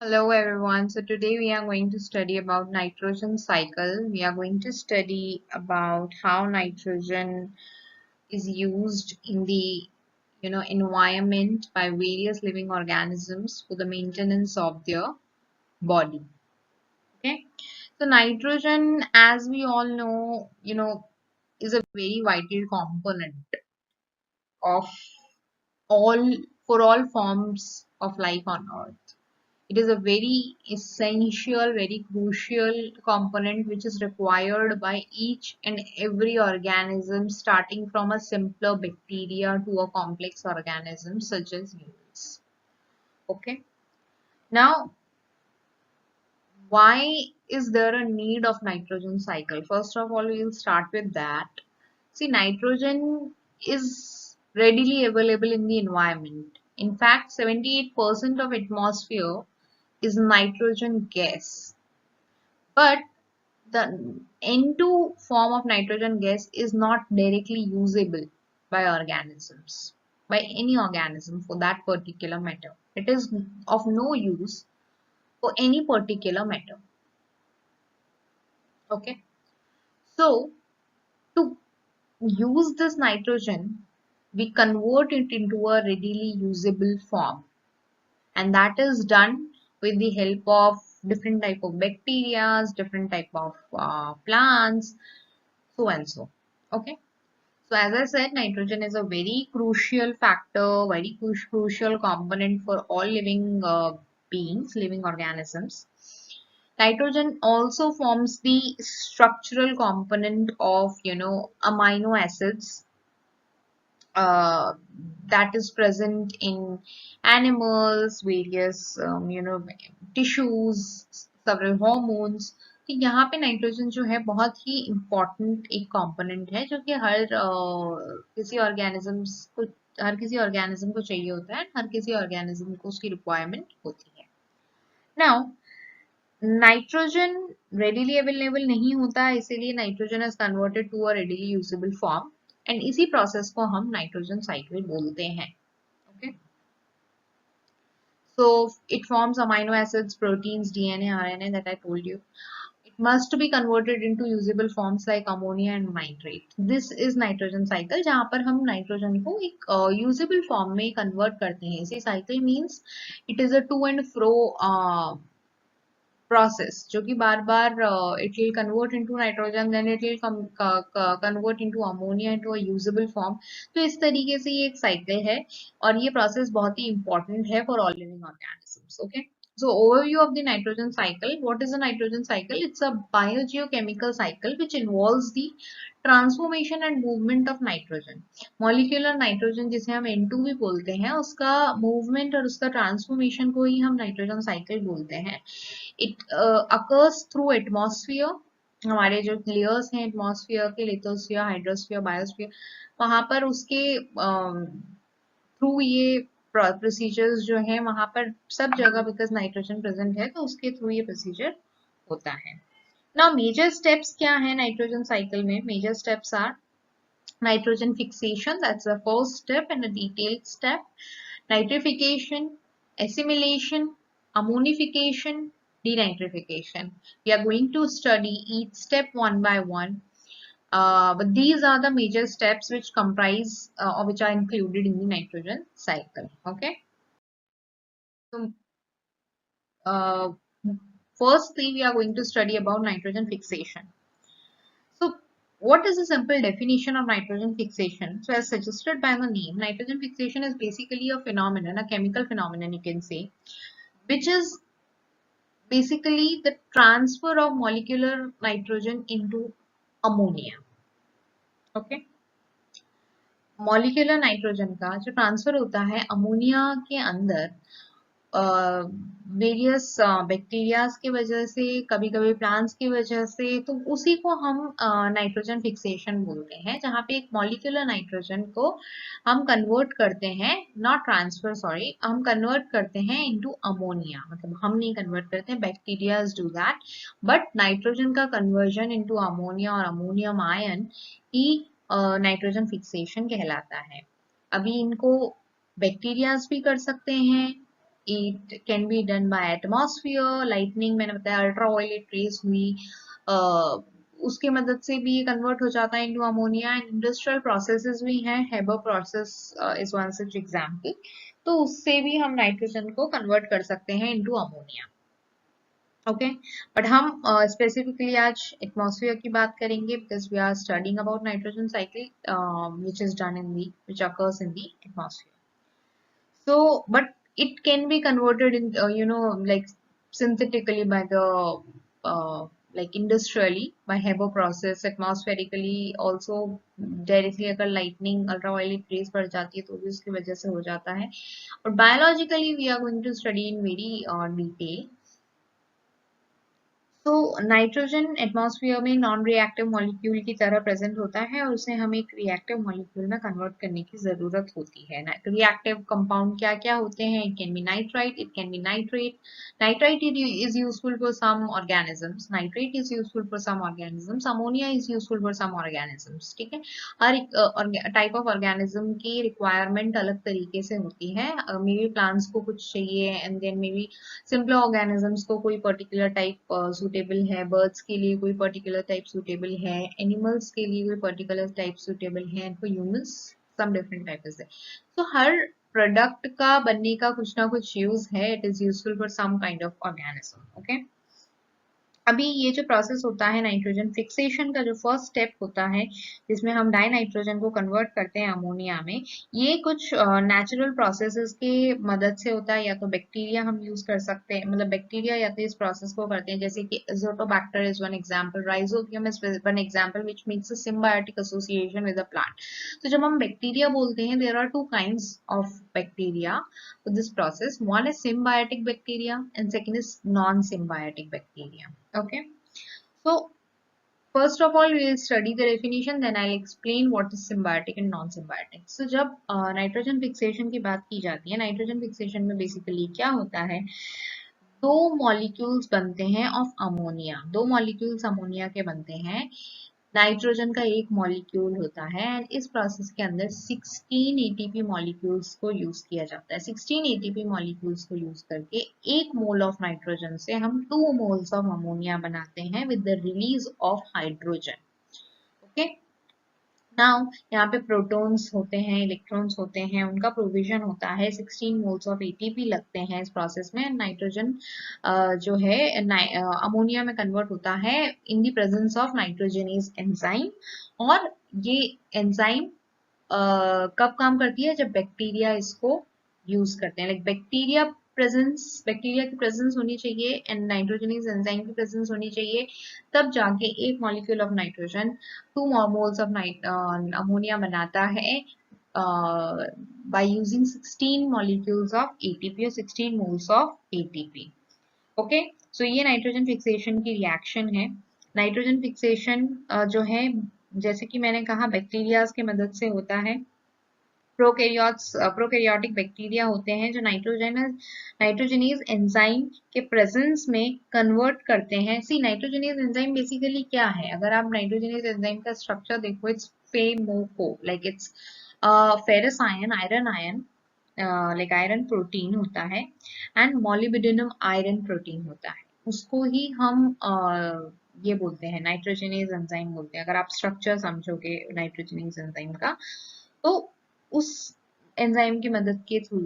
Hello everyone. So today we are going to study about nitrogen cycle. We are going to study about how nitrogen is used in the environment by various living organisms for the maintenance of their body. Okay. So nitrogen, as we all know, is a very vital component of all for all forms of life on earth. It is a very essential, very crucial component which is required by each and every organism, starting from a simpler bacteria to a complex organism such as humans. Okay. Now, why is there a need of nitrogen cycle? First of all, we'll start with that. See, nitrogen is readily available in the environment. In fact, 78% of atmosphere is nitrogen gas. But the N2 form of nitrogen gas is not directly usable by organisms, by any organism for that particular matter. It is of no use for any particular matter. Okay. So to use this nitrogen, we convert it into a readily usable form, and that is done with the help of different type of bacteria, different type of plants, so and so. Okay. So as I said, nitrogen is a very crucial factor, very crucial component for all living beings, living organisms. Nitrogen also forms the structural component of, amino acids uh, that is present in animals, various, tissues, several hormones. तो यहाँ पे nitrogen जो है बहुत ही important एक component है जो कि किसी ऑर्गेनिजम्स को हर किसी ऑर्गेनिज्म को चाहिए होता है, हर किसी ऑर्गेनिज्म को उसकी रिक्वायरमेंट होती है. नाउ नाइट्रोजन रेडिली अवेलेबल नहीं होता है, इसीलिए nitrogen is converted to a readily usable form, and इसी प्रोसेस को हम नाइट्रोजन साइकिल बोलते हैं. Okay. So it forms amino acids, proteins, DNA, RNA that I told you. It must be converted into usable forms like ammonia and nitrate. This is nitrogen cycle जहाँ पर हम nitrogen को एक usable form में convert करते हैं. इसी cycle means it is a to and fro process जो कि बार बार it will convert into nitrogen, then it will convert into ammonia into a usable form. तो इस तरीके से ये एक cycle है और ये process बहुत ही important है for all living organisms. Okay. So overview of the nitrogen cycle. What is a nitrogen cycle? It's a biogeochemical cycle which involves the transformation and movement of nitrogen. Molecular nitrogen जिसे हम N2 भी बोलते हैं, उसका movement और उसका transformation को ही हम nitrogen cycle बोलते हैं. It occurs through atmosphere. हमारे जो लेयर्स हैं एटमॉस्फेयर के, लिथोस्फीयर, हाइड्रोस्फीयर, बायोस्फीयर, वहां पर उसके थ्रू ये प्रोसीजर्स जो है वहां पर सब जगह, बिकॉज नाइट्रोजन प्रेजेंट है तो उसके थ्रू ये प्रोसीजर होता है. नाउ मेजर स्टेप्स क्या है नाइट्रोजन साइकिल में? Major steps are nitrogen fixation, that's the first step and a detailed step. Nitrification, assimilation, ammonification, denitrification. We are going to study each step one by one. But these are the major steps which comprise or which are included in the nitrogen cycle. Okay. So, uh, firstly, we are going to study about nitrogen fixation. So, what is the simple definition of nitrogen fixation? So, as suggested by the name, nitrogen fixation is basically a phenomenon, a chemical phenomenon, you can say, which is basically the transfer of molecular nitrogen into ammonia. Okay. Molecular nitrogen का जो transfer होता है ammonia के अंदर various bacterias की वजह से, कभी कभी प्लांट्स की वजह से, तो उसी को हम नाइट्रोजन फिक्सेशन बोलते हैं, जहाँ पे एक मॉलिक्यूलर नाइट्रोजन को हम कन्वर्ट करते हैं, नॉट ट्रांसफर सॉरी, हम कन्वर्ट करते हैं इनटू अमोनिया. मतलब हम नहीं कन्वर्ट करते हैं, bacterias do that, but nitrogen का कन्वर्जन इनटू अमोनिया और अमोनियम आयन ही नाइट्रोजन फिक्सेशन कहलाता है. अभी इनको बैक्टीरियाज भी कर सकते हैं, it can be done by atmosphere, lightning मैंने बताया, अल्ट्रावायलेट रेज हुई, उसके मदद से भी ये कन्वर्ट हो जाता है into ammonia. And industrial processes भी हैं, Haber process is one such example, तो उससे भी हम नाइट्रोजन को कन्वर्ट कर सकते हैं इनटू अमोनिया। ओके, बट हम स्पेसिफिकली आज एटमॉस्फेयर की बात करेंगे, because we are studying about nitrogen cycle which is done in the which occurs in the atmosphere. So, but it can be converted in, like synthetically by the, like industrially by Haber process, atmospherically also directly अगर lightning ultraviolet rays पड़ जाती है तो भी उसकी वजह से हो जाता है, और biologically we are going to study in very detail। तो नाइट्रोजन एटमॉस्फेयर में नॉन रिएक्टिव मॉलिक्यूल की तरह प्रेजेंट होता है और उसे हमें एक रिएक्टिव मॉलिक्यूल में कन्वर्ट करने की जरूरत होती है। रिएक्टिव कंपाउंड क्या क्या होते हैं? It can be nitrite, it can be nitrate. Nitrite is useful for some organisms, nitrate is useful for some organisms, ammonia is useful for some organisms. ठीक है, हर एक टाइप ऑफ ऑर्गेनिज्म की requirement अलग तरीके से होती है। मे बी प्लांट्स को कुछ चाहिए, and then may be simple organisms को कोई पर्टिकुलर टाइप सूटेबल है, बर्ड्स के लिए कोई पर्टिकुलर टाइप सूटेबल है, एनिमल्स के लिए कोई पर्टिकुलर टाइप सूटेबल है, and for humans some different type है। तो हर प्रोडक्ट का बनने का कुछ ना कुछ यूज है, it is useful for some kind of organism. Okay, अभी ये जो प्रोसेस होता है नाइट्रोजन फिक्सेशन का, जो फर्स्ट स्टेप होता है जिसमें हम डाई नाइट्रोजन को कन्वर्ट करते हैं अमोनिया में, ये कुछ नेचुरल प्रोसेसेस के मदद से होता है। या तो बैक्टीरिया हम यूज कर सकते हैं, मतलब बैक्टीरिया या तो इस प्रोसेस को करते हैं, जैसे कि Azotobacter is one example, Rhizobium is one example which makes a symbiotic association with the plant. तो जब हम बैक्टीरिया बोलते हैं, there are two kinds of bacteria for this process. One is symbiotic bacteria and second is non-symbiotic bacteria. Okay, so first of all we will study the definition, then I'll explain what is symbiotic and non-symbiotic. So जब nitrogen fixation की बात की जाती है, nitrogen fixation में basically क्या होता है, दो मॉलिक्यूल्स बनते हैं ऑफ अमोनिया, दो मॉलिक्यूल्स अमोनिया के बनते हैं, नाइट्रोजन का एक मॉलिक्यूल होता है, एंड इस प्रोसेस के अंदर 16 एटीपी मॉलिक्यूल्स को यूज किया जाता है। 16 एटीपी मॉलिक्यूल्स को यूज करके 1 मोल ऑफ नाइट्रोजन से हम 2 मोल्स ऑफ अमोनिया बनाते हैं with the release of hydrogen. Okay, now यहाँ पे प्रोटॉन्स होते हैं, इलेक्ट्रॉन्स होते हैं, उनका प्रोविजन होता है, 16 मोल्स ऑफ एटीपी लगते हैं इस प्रोसेस में। नाइट्रोजन जो है अमोनिया में कन्वर्ट होता है in the presence of nitrogenase enzyme, और ये एंजाइम कब काम करती है? जब बैक्टीरिया इसको यूज करते हैं, लाइक बैक्टीरिया की प्रेजेंस होनी चाहिए एंड नाइट्रोजनेज एंजाइम की प्रेजेंस होनी चाहिए, तब जाके एक molecule of nitrogen 2 moles of ammonia बनाता है by using 16 molecules of ATP और 16 moles of ATP। ओके, सो ये नाइट्रोजन फिक्सेशन की रिएक्शन है। नाइट्रोजन फिक्सेशन जो है, जैसे कि मैंने कहा, बैक्टीरिया की मदद से होता है। प्रोकैरियोटिक बैक्टीरिया होते हैं जो नाइट्रोजनेज एंजाइम के प्रेजेंस में कन्वर्ट करते हैं। सी, नाइट्रोजनेज एंजाइम बेसिकली क्या है? अगर आप नाइट्रोजनेज एंजाइम का स्ट्रक्चर देखो, it's femoco, like it's ferrous iron like iron protein होता है, एंड मोलिब्डेनम आयरन प्रोटीन होता है, उसको ही हम ये बोलते हैं नाइट्रोजनेज एंजाइम बोलते हैं। अगर आप स्ट्रक्चर समझोगे नाइट्रोजनेज एंजाइम का, तो उस एंजाइम की मदद के थ्रू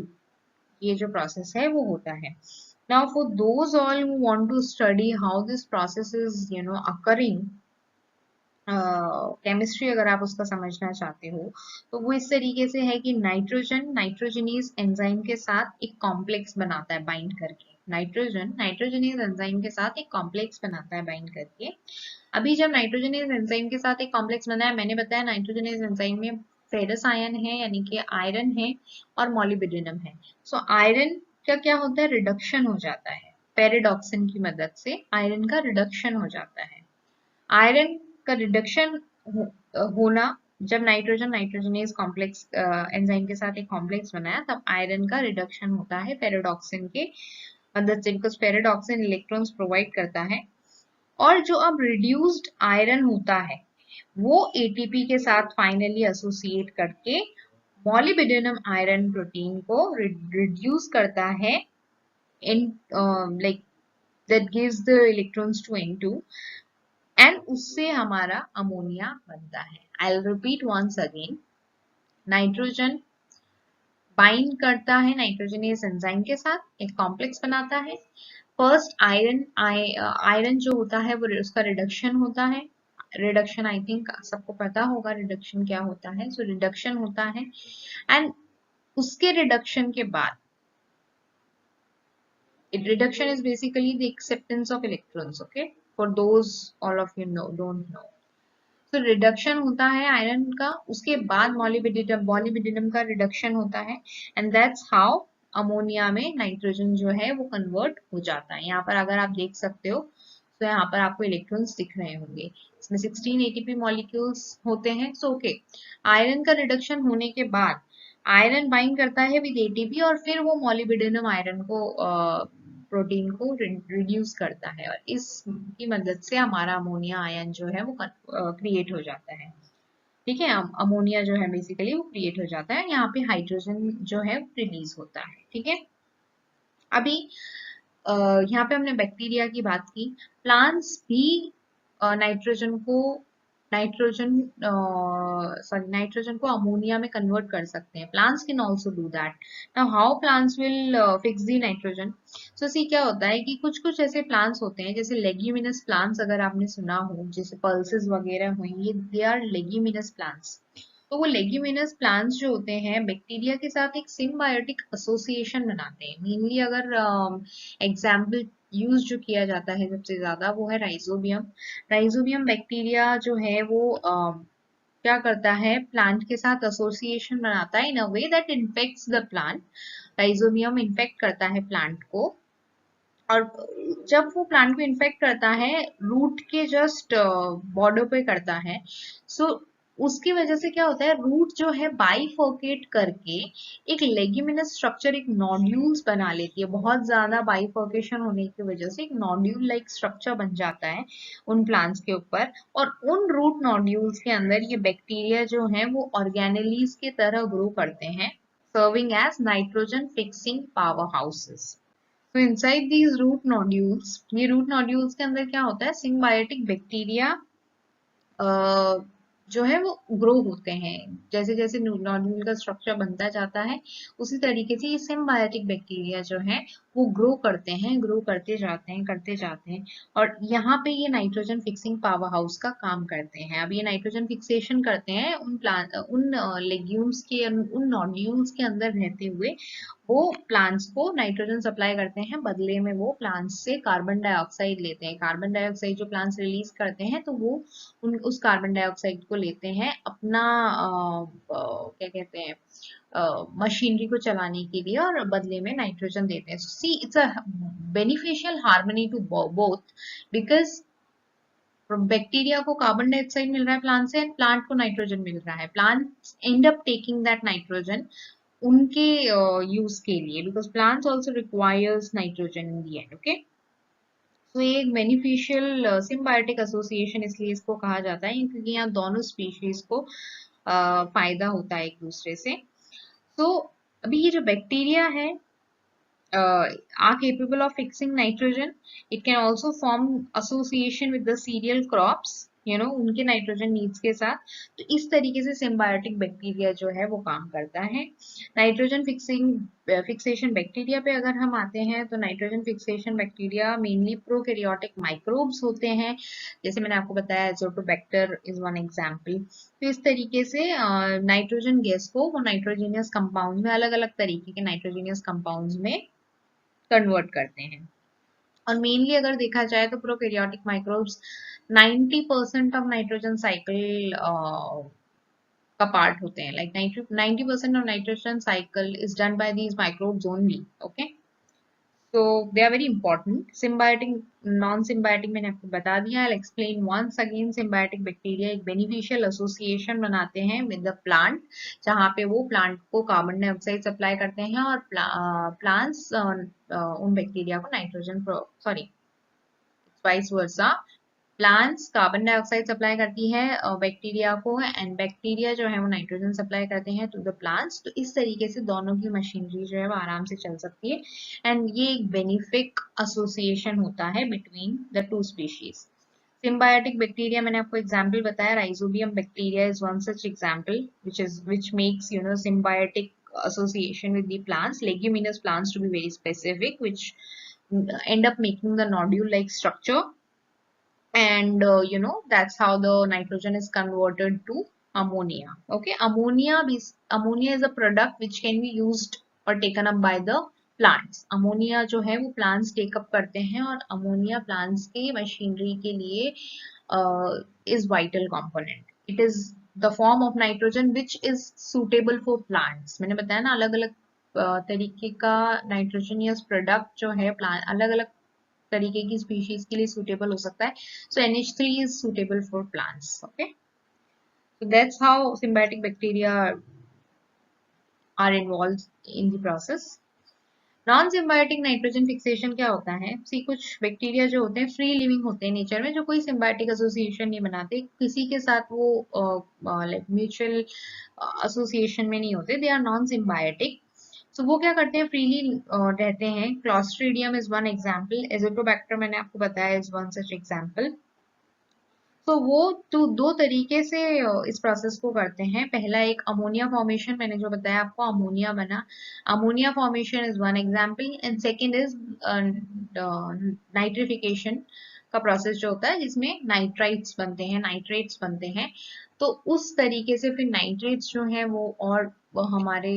ये जो प्रोसेस है वो होता है। Now for those all who want to study how this process is occurring, chemistry अगर आप उसका समझना चाहते हो, तो वो इस तरीके से है कि नाइट्रोजनीज एंजाइम के साथ एक कॉम्प्लेक्स बनाता है बाइंड करके। नाइट्रोजनीज एंजाइम के साथ एक कॉम्प्लेक्स बनाता है बाइंड करके। अभी जब नाइट्रोजनीज एंजाइम के साथ एक कॉम्प्लेक्स बना है, मैंने बताया नाइट्रोजनीज एंजाइम में फेरस आयन है, यानी कि आयरन है, और मोलिब्डेनम है। सो आयरन का क्या होता है? रिडक्शन हो जाता है, पेरिडॉक्सिन की मदद से आयरन का रिडक्शन हो जाता है। आयरन का रिडक्शन होना, जब नाइट्रोजनेज कॉम्प्लेक्स एंजाइम के साथ एक कॉम्प्लेक्स बनाया, तब आयरन का रिडक्शन होता है पेरिडॉक्सिन के मदद से, बिकॉज पेरिडॉक्सिन इलेक्ट्रॉन्स प्रोवाइड करता है। और जो अब रिड्यूस्ड आयरन होता है वो एटीपी के साथ फाइनली एसोसिएट करके मोलिब्डेनम आयरन प्रोटीन को रिड्यूस करता है N like that gives the electrons to N2 and उससे हमारा अमोनिया बनता है. I repeat once again. Nitrogen bind करता है नाइट्रोजनेस एंजाइम के साथ, एक कॉम्प्लेक्स बनाता है. फर्स्ट आयरन जो होता है वो उसका रिडक्शन होता है. रिडक्शन आई थिंक सबको पता होगा रिडक्शन क्या होता है. सो रिडक्शन होता है एंड उसके रिडक्शन के बाद reduction is basically the acceptance of electrons. Okay, for those all of you know don't know. तो रिडक्शन होता है आयरन का, उसके बाद मॉलिब्डेनम का रिडक्शन होता है एंड दैट्स हाउ अमोनिया में नाइट्रोजन जो है वो कन्वर्ट हो जाता है. यहाँ पर अगर आप देख सकते हो तो यहाँ पर आपको इलेक्ट्रॉन्स दिख रहे होंगे. इसमें 16 एटीपी मॉलिक्यूल्स होते हैं. सो ओके, आयरन का रिडक्शन होने के बाद आयरन बाइंड करता है विद एटीपी और फिर वो मॉलिब्डेनम आयरन को प्रोटीन को रिड्यूस करता है और इसकी मदद से हमारा अमोनिया आयन जो है वो क्रिएट हो जाता है. ठीक है, अमोनिया जो है बेसिकली वो क्रिएट हो जाता है. यहाँ पे हाइड्रोजन जो है रिलीज होता है. ठीक है, अभी यहाँ पे हमने बैक्टीरिया की बात की. प्लांट्स भी नाइट्रोजन को नाइट्रोजन को अमोनिया में कन्वर्ट कर सकते हैं. Plants can also do that. Now how plants will fix the nitrogen. So see क्या होता है कि कुछ कुछ ऐसे प्लांट्स होते हैं जैसे लेग्यूमिनस प्लांट्स, अगर आपने सुना हो जैसे पल्सेस वगैरह हुई, ये दे आर लेग्यूमिनस प्लांट्स. तो वो लेग्यूमिनस प्लांट्स जो होते हैं बैक्टीरिया के साथ एक सिम्बायोटिक एसोसिएशन बनाते हैं. मेनली अगर एग्जाम्पल यूज जो किया जाता है सबसे ज्यादा वो है राइजोबियम. राइजोबियम बैक्टीरिया जो है वो क्या करता है, प्लांट के साथ एसोसिएशन बनाता है in a way that infects the plant. Rhizobium infect करता है प्लांट को और जब वो प्लांट को इन्फेक्ट करता है रूट के जस्ट बॉर्डर पे करता है. सो उसकी वजह से क्या होता है, रूट जो है बाइफोकेट करके एक लेग्यूमिनस स्ट्रक्चर, एक नोड्यूल्स बना लेती है. बहुत ज्यादा बाइफोकेशन होने की वजह से एक नोड्यूल लाइक स्ट्रक्चर बन जाता है उन प्लांट्स के ऊपर और उन रूट नोड्यूल्स के अंदर ये बैक्टीरिया जो है वो ऑर्गेनेलीज के तरह ग्रो करते हैं, serving as nitrogen fixing power houses. तो इनसाइड दीज रूट नोड्यूल्स, ये रूट नोड्यूल्स के अंदर क्या होता है, सिम्बायोटिक बैक्टीरिया जो है वो ग्रो होते हैं. जैसे जैसे नोड्यूल का स्ट्रक्चर बनता जाता है उसी तरीके से ये सिम्बायोटिक बैक्टीरिया जो है वो ग्रो करते हैं, ग्रो करते जाते हैं और यहाँ पे ये नाइट्रोजन फिक्सिंग पावर हाउस का काम करते हैं. अब ये नाइट्रोजन फिक्सेशन करते हैं उन लेग्यूम्स के, उन नोड्यूल्स के अंदर रहते हुए वो प्लांट्स को नाइट्रोजन सप्लाई करते हैं. बदले में वो प्लांट्स से कार्बन डाइऑक्साइड लेते हैं. कार्बन डाइऑक्साइड जो प्लांट्स रिलीज करते हैं तो वो उस कार्बन डाइऑक्साइड को लेते हैं अपना क्या कहते हैं मशीनरी को चलाने के लिए और बदले में नाइट्रोजन देते हैं. See it's a beneficial harmony to both because bacteria को कार्बन डाइऑक्साइड मिल रहा है प्लांट से एंड प्लांट को नाइट्रोजन मिल रहा है. Plant and up taking that nitrogen उनके यूज के लिए because plants also requires nitrogen in the end. Okay, तो ये एक बेनिफिशियल सिम्बायोटिक एसोसिएशन इसलिए इसको कहा जाता है क्योंकि यहाँ दोनों स्पीशीज को फायदा होता है एक दूसरे से. तो अभी ये जो बैक्टीरिया है are capable of fixing nitrogen. It can also form association with the cereal crops, you know, उनके नाइट्रोजन नीड्स के साथ. तो इस तरीके से सिम्बायोटिक बैक्टीरिया जो है वो काम करता है. नाइट्रोजन फिक्सेशन बैक्टीरिया पे अगर हम आते हैं तो nitrogen fixation bacteria mainly prokaryotic microbes होते हैं. जैसे मैंने आपको बताया एजोटोबैक्टर इज वन एग्जांपल. तो इस तरीके से नाइट्रोजन गैस को वो नाइट्रोजीनियस कंपाउंड में, अलग अलग तरीके के नाइट्रोजीनियस कंपाउंड्स में कन्वर्ट करते हैं. और मेनली अगर देखा जाए तो prokaryotic microbes 90% of nitrogen cycle का पार्ट होते हैं. Like 90% of nitrogen cycle is done by these microbes only. Okay, so they are very important. Symbiotic, non-symbiotic मैंने आपको बता दिया. I'll explain once again. Symbiotic bacteria एक beneficial association बनाते हैं with the plant, जहाँ पे वो plant को कार्बन डाइऑक्साइड सप्लाई करते हैं और plants उन बैक्टीरिया को nitrogen, sorry vice versa, plants carbon dioxide supply करती है बैक्टीरिया को, एंड बैक्टीरिया जो है वो नाइट्रोजन सप्लाई करते हैं टू द प्लांट्स। तो इस तरीके से दोनों की मशीनरी जो है वो आराम से चल सकती है, एंड ये एक बेनिफिक एसोसिएशन होता है between the two species. Symbiotic bacteria मैंने आपको एग्जांपल बताया, rhizobium bacteria is one such example which makes symbiotic association with the plants, leguminous plants to be very specific, which end up making the nodule like structure, and that's how the nitrogen is converted to ammonia. Okay, ammonia is a product which can be used or taken up by the plants. Ammonia जो है वो plants take up करते हैं, और ammonia plants के machinery के लिए is vital component. It is the form of nitrogen which is suitable for plants. मैंने बताया ना, अलग अलग तरीके का नाइट्रोजनियस प्रोडक्ट जो है प्लांट अलग अलग तरीके की स्पीशीज के लिए सुटेबल हो सकता है. सो NH3 is suitable for plants. Okay, so that's how symbiotic bacteria are involved in the process. Non symbiotic nitrogen fixation क्या होता है? सी कुछ बैक्टीरिया जो होते हैं फ्री लिविंग होते हैं नेचर में, जो कोई सिम्बायोटिक एसोसिएशन नहीं बनाते, किसी के साथ वो लाइक म्यूचुअल एसोसिएशन में नहीं होते, दे आर नॉन सिम्बायोटिक. सो वो क्या करते हैं? फ्रीली रहते हैं. Clostridium is one example, Azotobacter मैंने आपको बताया इज वन सच एग्जाम्पल. तो वो तो दो तरीके से इस प्रोसेस को करते हैं. पहला एक अमोनिया फॉर्मेशन, मैंने जो बताया आपको अमोनिया बना, ammonia formation is one example, and second is nitrification का प्रोसेस जो होता है जिसमें नाइट्राइट्स बनते हैं, नाइट्रेट्स बनते हैं. तो उस तरीके से फिर नाइट्रेट्स जो है वो हमारे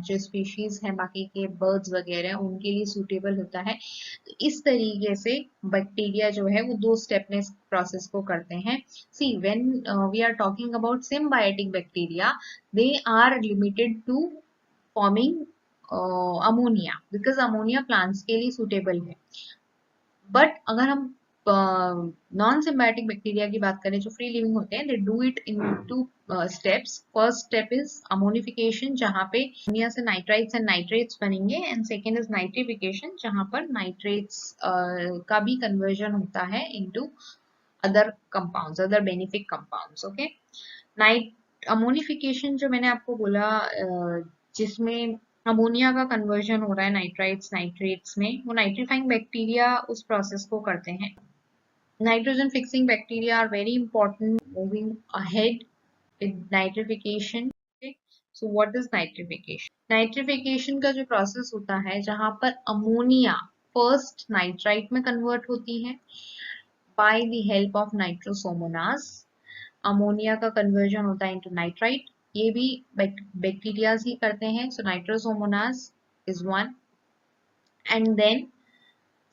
जो स्पीशीज हैं बाकी के बर्ड्स वगैरह उनके लिए सूटेबल होता है. तो इस तरीके से बैक्टीरिया जो है वो दो स्टेप में इस प्रोसेस को करते हैं. See when we are talking about symbiotic bacteria, they are limited to forming ammonia, because ammonia plants के लिए सूटेबल है. बट अगर हम नॉन सिम्बायोटिक बैक्टीरिया की बात करें जो फ्री लिविंग होते हैं, they do it in two steps. First step is ammonification, जहां पे अमोनिया से नाइट्राइट्स एंड नाइट्रेट्स बनेंगे, एंड सेकेंड इज नाइट्रिफिकेशन, जहां पर नाइट्रेट्स का भी कन्वर्जन होता है into other compounds, other benefic compounds. Okay, ammonification जो मैंने आपको बोला जिसमें अमोनिया का कन्वर्जन हो रहा है नाइट्राइट्स नाइट्रेट्स में, वो नाइट्रीफाइंग बैक्टीरिया उस प्रोसेस को करते हैं. Nitrogen fixing bacteria are very important moving ahead with nitrification. So what is nitrification? Nitrification का जो प्रोसेस होता है जहां पर अमोनिया फर्स्ट नाइट्राइट में कन्वर्ट होती है by the help of Nitrosomonas. Ammonia का कन्वर्जन होता है इनटू नाइट्राइट, ये भी बैक्टीरिया ही करते हैं. So nitrosomonas is one, and then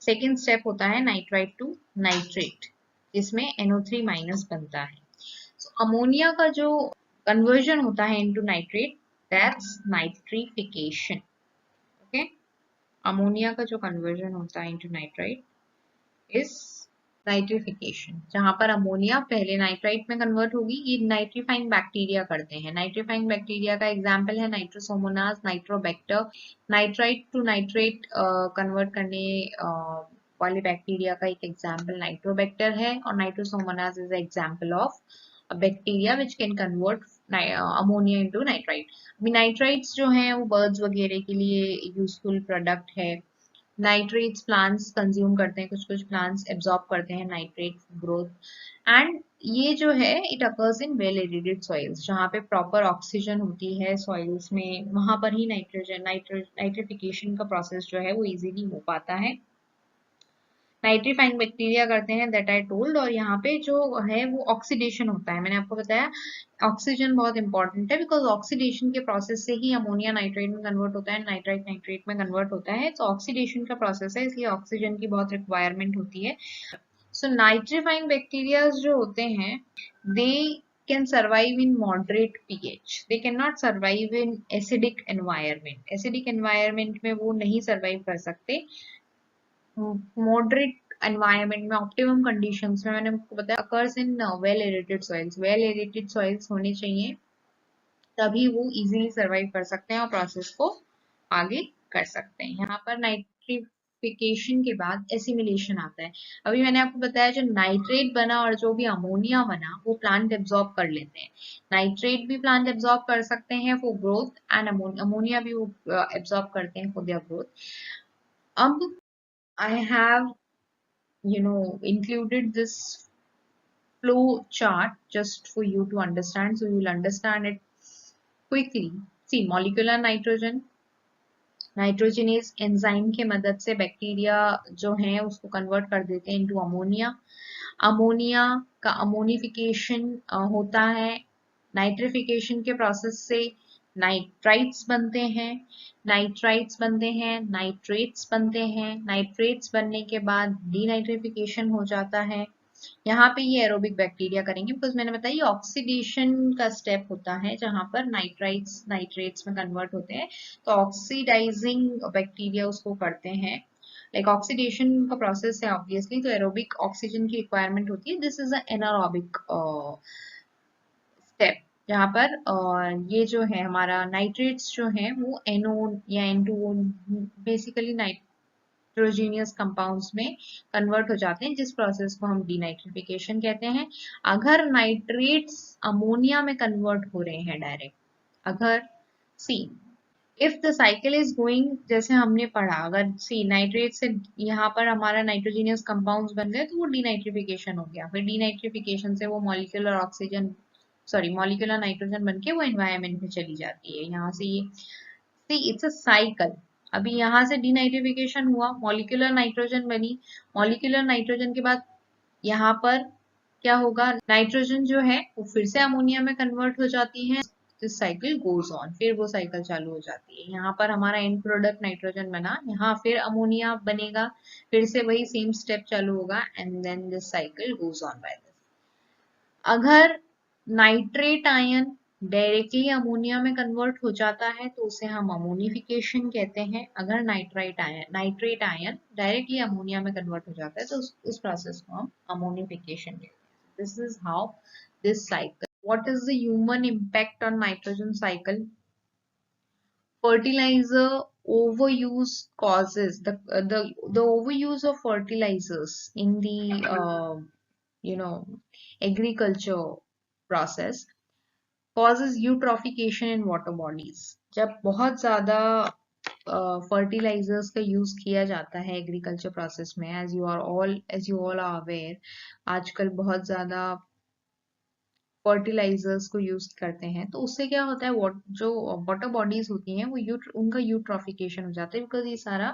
second step होता है नाइट्राइट टू नाइट्रेट, जिसमें NO3 माइनस बनता है. सो अमोनिया का जो कन्वर्जन होता है into nitrate, that's nitrification. Okay, ammonia का जो कन्वर्जन होता है इनटू नाइट्राइट इज नाइट्रिफिकेशन, जहां पर अमोनिया पहले नाइट्राइट में कन्वर्ट होगी. ये नाइट्रीफाइंग बैक्टीरिया करते हैं. नाइट्रीफाइंग बैक्टीरिया का एग्जांपल है Nitrosomonas, Nitrobacter. Nitrite to nitrate convert करने वाले बैक्टीरिया का एक एग्जांपल नाइट्रोबैक्टर है, और Nitrosomonas is example of bacteria which can convert ammonia into nitrite. अभी नाइट्राइट्स जो हैं वो बर्ड्स वगैरह के लिए यूजफुल प्रोडक्ट है. नाइट्रेट्स प्लांट्स कंज्यूम करते हैं, कुछ कुछ प्लांट्स एब्जॉर्ब करते हैं नाइट्रेट ग्रोथ. एंड ये जो है it occurs in well aerated soils, जहाँ पे प्रॉपर ऑक्सीजन होती है सॉइल्स में, वहां पर ही नाइट्रिफिकेशन का प्रोसेस जो है वो इजीली हो पाता है. नाइट्रीफाइंग बैक्टीरिया करते हैं दैट आई टोल्ड, और यहाँ पे जो है वो ऑक्सीडेशन होता है. मैंने आपको बताया ऑक्सीजन बहुत इंपॉर्टेंट है, बिकॉज ऑक्सीडेशन के प्रोसेस से ही अमोनिया नाइट्रेट में कन्वर्ट होता है, नाइट्राइट नाइट्रेट में कन्वर्ट होता है. तो ऑक्सीडेशन का प्रोसेस है, इसलिए ऑक्सीजन की बहुत रिक्वायरमेंट होती है. सो नाइट्रीफाइंग बैक्टीरिया जो होते हैं दे can survive in moderate pH. They cannot survive in acidic environment. Acidic environment में वो नहीं survive कर सकते. मॉडरेट एनवायरनमेंट में, ऑप्टिमम कंडीशंस में, मैंने आपको बताया occurs in well aerated soils. Well aerated soils होने चाहिए, तभी वो इजीली सर्वाइव कर सकते हैं और प्रोसेस को आगे कर सकते हैं. यहाँ पर नाइट्री नाइट्रेफिकेशन के बाद एसिमिलेशन आता है। अभी मैंने आपको बताया जो नाइट्रेट बना और जो भी अमोनिया बना वो प्लांट एब्जॉर्ब कर लेते हैं। नाइट्रेट भी प्लांट एब्जॉर्ब कर सकते हैं फॉर ग्रोथ एंड अमोनिया भी वो एब्जॉर्ब करते हैं फॉर देयर ग्रोथ। अब I have included this flow chart just for you to understand, so you will understand it quickly. See, molecular nitrogen, nitrogenase enzyme के मदद से बैक्टीरिया जो है उसको कन्वर्ट कर देते हैं इनटू अमोनिया। अमोनिया का अमोनिफिकेशन होता है। नाइट्रिफिकेशन के प्रोसेस से नाइट्राइट्स बनते हैं, नाइट्राइट्स बनते हैं, नाइट्रेट्स बनते हैं, नाइट्रेट्स बनने के बाद डीनाइट्रिफिकेशन हो जाता है। यहाँ पे ये एरोबिक बैक्टीरिया करेंगे बिकॉज मैंने बताया ऑक्सीडेशन का स्टेप होता है जहां पर नाइट्राइट्स नाइट्रेट्स में कन्वर्ट होते हैं। तो ऑक्सीडाइजिंग बैक्टीरिया उसको करते हैं, लाइक ऑक्सीडेशन का प्रोसेस है ऑब्वियसली, तो एरोबिक ऑक्सीजन की रिक्वायरमेंट होती है। This is a anaerobic step जहाँ पर ये जो है हमारा नाइट्रेट्स जो है वो एनोन या एन2 बेसिकली नाइट्रोजीनियस कंपाउंड्स में कन्वर्ट हो जाते हैं, जिस प्रोसेस को हम डीनाइट्रिफिकेशन कहते हैं। अगर नाइट्रेट्स अमोनिया में कन्वर्ट हो रहे हैं डायरेक्ट, अगर see if the cycle is going, जैसे हमने पढ़ा, अगर सी नाइट्रेट से यहाँ पर हमारा नाइट्रोजीनियस कंपाउंड्स बन गए तो वो डीनाइट्रिफिकेशन हो गया, फिर डीनाइट्रिफिकेशन से वो मॉलिक्यूलर ऑक्सीजन मॉलिक्यूलर नाइट्रोजन बन के वो एनवायरमेंट में चली जाती है। यहाँ से ये सी इट्स अ साइकिल। अभी यहाँ से डीनाइट्रिफिकेशन हुआ, मॉलिक्यूलर नाइट्रोजन बनी, मॉलिक्यूलर नाइट्रोजन के बाद यहाँ पर क्या होगा, नाइट्रोजन जो है वो फिर से अमोनिया में कन्वर्ट हो जाती है। दिस साइकिल गोज ऑन, फिर वो साइकिल चालू हो जाती है। यहाँ पर हमारा एंड प्रोडक्ट नाइट्रोजन बना, यहाँ फिर अमोनिया बनेगा, फिर से वही सेम स्टेप चालू होगा and then this cycle goes on by this. अगर नाइट्रेट आयन डायरेक्टली अमोनिया में कन्वर्ट हो जाता है तो उसे हम अमोनिफिकेशन कहते हैं। अगर नाइट्रेट आयन डायरेक्टली अमोनिया में कन्वर्ट हो जाता है तो उस प्रोसेस को हम अमोनिफिकेशन कहते हैं। This is how this cycle. What is the human impact on nitrogen cycle? Fertilizer overuse causes the overuse of fertilizers in the agriculture process causes eutrophication in water bodies. जब बहुत ज्यादा fertilisers का use किया जाता है agriculture process में, as you all are aware, आजकल बहुत ज्यादा फर्टिलाइजर्स को यूज करते हैं, तो उससे क्या होता है, जो वाटर बॉडीज होती हैं वो उनका यूट्रॉफिकेशन हो जाता है, बिकॉज ये सारा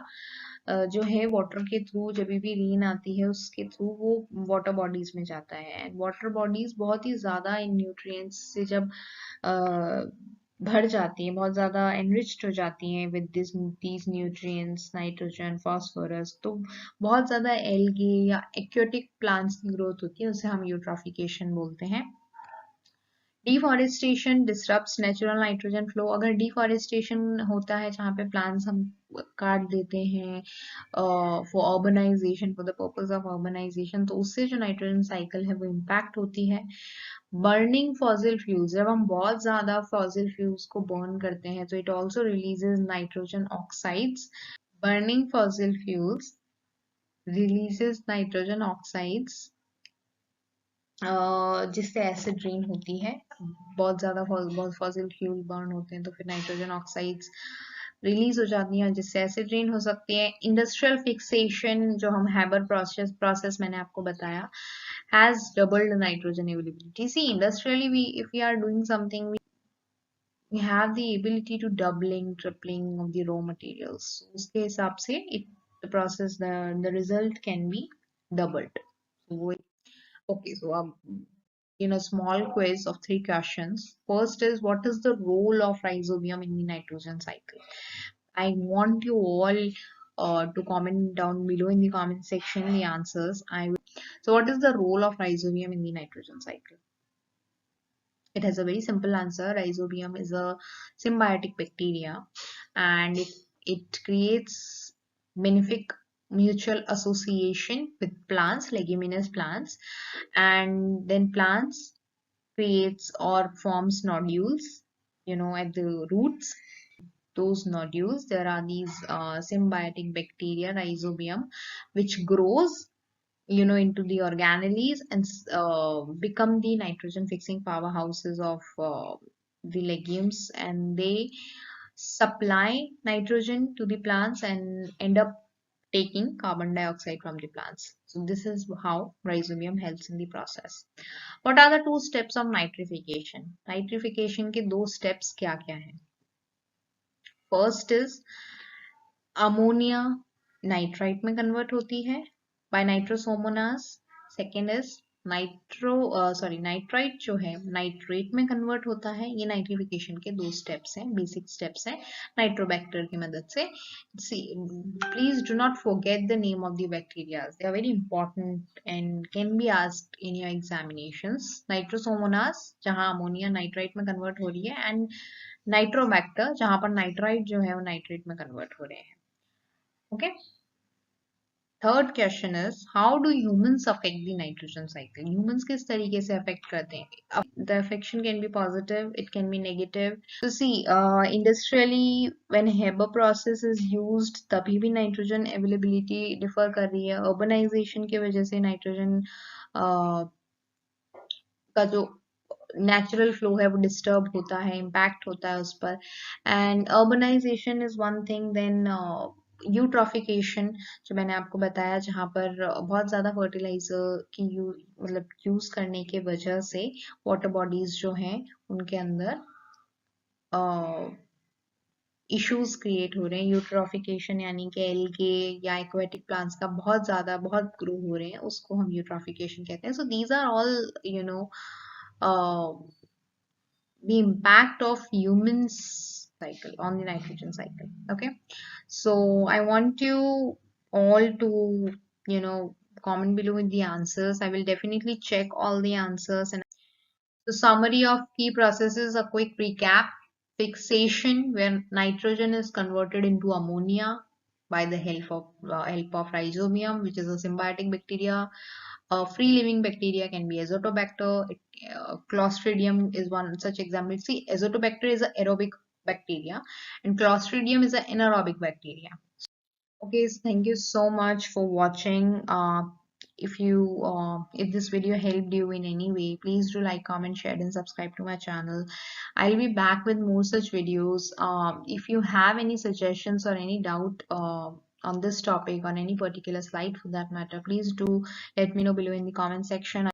जो है वाटर के थ्रू, जब भी रेन आती है उसके थ्रू वो वाटर बॉडीज में जाता है। एंड वाटर बॉडीज बहुत ही ज्यादा इन न्यूट्रिएंट्स से जब भर जाती हैं, बहुत ज्यादा एनरिच्ड हो जाती हैं with these nutrients, nitrogen, phosphorus, तो बहुत ज्यादा एल्गे या एक्वेटिक प्लांट्स की ग्रोथ होती है, उसे हम यूट्रॉफिकेशन बोलते हैं। Deforestation disturbs natural nitrogen flow. अगर डिफॉरेस्टेशन होता है जहाँ पे प्लांट्स हम काट देते हैं for urbanization, for the purpose of urbanization, तो उससे जो नाइट्रोजन साइकिल है वो इम्पैक्ट होती है। बर्निंग फॉसिल फ्यूल्स, जब हम बहुत ज्यादा फॉसिल फ्यूल्स को बर्न करते हैं तो it also releases nitrogen oxides. Burning fossil fuels releases nitrogen oxides जिससे एसिड रेन होती है। बहुत ज्यादा बहुत फॉसिल फ्यूल बर्न होते हैं तो फिर नाइट्रोजन ऑक्साइड्स रिलीज हो जाती हैं जिससे एसिड रेन हो सकती है। इंडस्ट्रियल फिक्सेशन, जो हम हैबर प्रोसेस मैंने आपको बताया, has doubled nitrogen availability. See industrially if we are doing something, we have the ability to doubling, tripling of the raw materials. उसके हिसाब से the process, the result can be doubled. So okay, so in a small quiz of 3 questions. First is, what is the role of rhizobium in the nitrogen cycle? I want you all to comment down below in the comment section the answers. So what is the role of rhizobium in the nitrogen cycle? It has a very simple answer. Rhizobium is a symbiotic bacteria and it creates benefic mutual association with plants, leguminous plants, and then plants creates or forms nodules, at the roots. those nodules, there are these symbiotic bacteria, Rhizobium, which grows, into the organelles and become the nitrogen fixing powerhouses of the legumes, and they supply nitrogen to the plants and end up taking carbon dioxide from the plants. So this is how rhizobium helps in the process. What are the two steps of nitrification? Nitrification के दो steps क्या क्या हैं? First is ammonia nitrite में convert होती है by Nitrosomonas. Second is nitrite जो है नाइट्रेट में कन्वर्ट होता है. ये नाइट्रिफिकेशन के दो स्टेप्स हैं, बेसिक स्टेप्स हैं नाइट्रोबैक्टर की मदद से. Please do not forget the name of the bacteria, they are very important and can be asked in your examinations. Nitrosomonas जहां अमोनिया नाइट्राइट में कन्वर्ट हो रही है, एंड नाइट्रोबैक्टर जहां पर नाइट्राइट जो है वो नाइट्रेट में कन्वर्ट हो रहे हैं. Okay. Third question is, how do humans affect the nitrogen cycle? Humans किस तरीके से affect करते हैं? The affection can be positive, it can be negative. So see, industrially when Haber process is used, तभी भी nitrogen availability differ कर रही है. Urbanization की वजह से nitrogen का जो नेचुरल फ्लो है वो डिस्टर्ब होता है, इम्पैक्ट होता है उस पर. And urbanization is one thing. Then eutrophication जो मैंने आपको बताया, जहाँ पर बहुत ज़्यादा फर्टिलाइजर की मतलब यूज़ करने के वजह से वाटर बॉडीज जो हैं उनके अंदर इश्यूज क्रिएट हो रहे हैं. यूट्रॉफिकेशन यानी कि एल्गे या एक्वेटिक प्लांट्स का बहुत ग्रो हो रहे हैं, उसको हम यूट्रॉफिकेशन कहते हैं. So these are all the impact of humans cycle on the nitrogen cycle. Okay, so I want you all to comment below with the answers. I will definitely check all the answers. And the summary of key processes, a quick recap: fixation, where nitrogen is converted into ammonia by the help of rhizobium, which is a symbiotic bacteria. Free living bacteria can be Azotobacter. Clostridium is one such example. See, Azotobacter is an aerobic bacteria and Clostridium is an anaerobic bacteria. Okay, so thank you so much for watching. If this video helped you in any way, please do like, comment, share and subscribe to my channel. I'll be back with more such videos. If you have any suggestions or any doubt on this topic, on any particular slide for that matter, please do let me know below in the comment section.